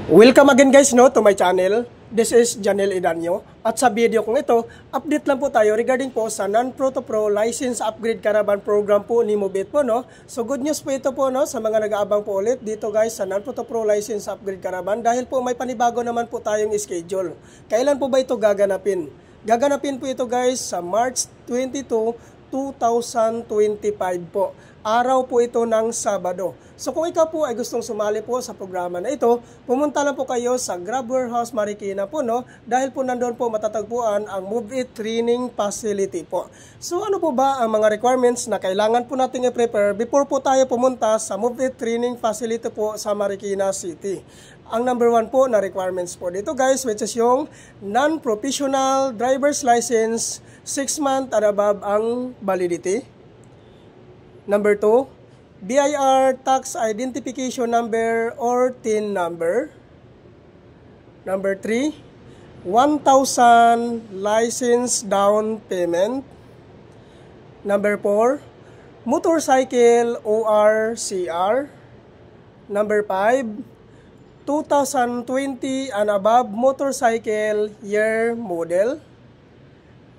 Welcome again guys to my channel. This is Janel Idanyo. At sa video kong ito, update lang po tayo regarding po sa Non-Proto-Pro License Upgrade Caravan Program po ni Mobit po So good news po ito po sa mga nag-aabang po ulit dito guys sa Non-Proto-Pro License Upgrade Caravan dahil po may panibago naman po tayong schedule. Kailan po ba ito gaganapin? Gaganapin po ito guys sa March 22, 2025 po. Araw po ito ng Sabado. So kung ikaw po ay gustong sumali po sa programa na ito, pumunta lang po kayo sa Grab Warehouse Marikina po dahil po nandoon po matatagpuan ang Move It Training Facility po. So ano po ba ang mga requirements na kailangan po nating i-prepare before po tayo pumunta sa Move It Training Facility po sa Marikina City? Ang number 1 po na requirements po dito guys, which is yung non-professional driver's license, 6 month and above ang validity. Number 2, BIR tax identification number or TIN number. Number 3, 1,000 license down payment. Number 4, motorcycle ORCR. Number 5, 2020 and above motorcycle year model.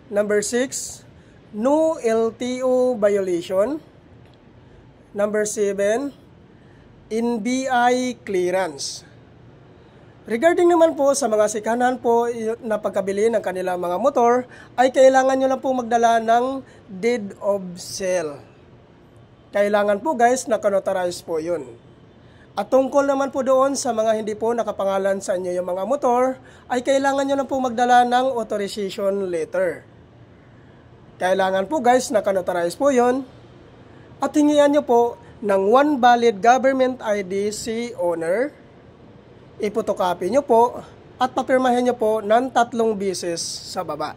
Number 6, no LTO violation. Number 7, NBI clearance. Regarding naman po sa mga sikanan po na pagkabili ng kanilang mga motor, ay kailangan nyo lang po magdala ng deed of sale. Kailangan po guys na kanotarize po yun. At tungkol naman po doon sa mga hindi po nakapangalan sa inyo yung mga motor, ay kailangan nyo lang po magdala ng authorization letter. Kailangan po guys na kanotarize po yun. At hingian nyo po ng 1 valid government ID si owner. Ipotocopy nyo po at papirmahin nyo po ng 3 beses sa baba.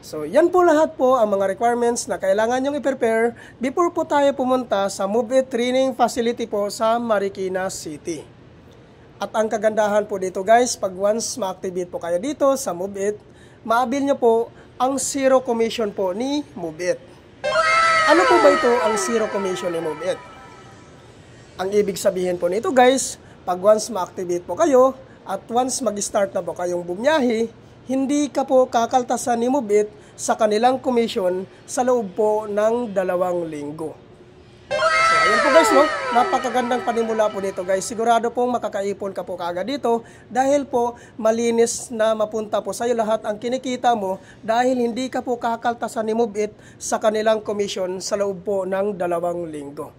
So yan po lahat po ang mga requirements na kailangan nyong i-prepare before po tayo pumunta sa Move It Training Facility po sa Marikina City. At ang kagandahan po dito guys, pag once ma-activate po kayo dito sa Move It, maabil nyo po ang zero commission po ni Move It. Ano po ba ito ang zero commission ni Move It? Ang ibig sabihin po nito guys, pag once ma-activate po kayo at once mag-start na po kayong bumiyahe, hindi ka po kakaltasan ni Move It sa kanilang commission sa loob po ng 2 linggo. So ayun po guys napakagandang panimula po dito guys. Sigurado pong makakaipon ka po kaagad dito dahil po malinis na mapunta po sa iyo lahat ang kinikita mo dahil hindi ka po kakaltasan ni Move It sa kanilang commission sa loob po ng 2 linggo.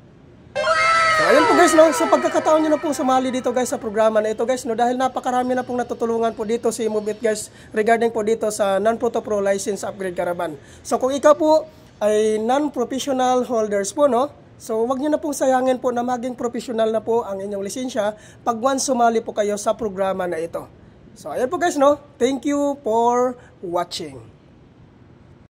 So ayun po guys sa pagkakataon nyo na pong sumali dito guys sa programa na ito guys dahil napakarami na pong natutulungan po dito si Move It guys regarding po dito sa Non-Proto-Pro License Upgrade Caravan. So kung ikaw po ay non-professional holders po so wag niyo na pong sayangin po na maging professional na po ang inyong lisensya pag once sumali po kayo sa programa na ito. So ayan po guys Thank you for watching.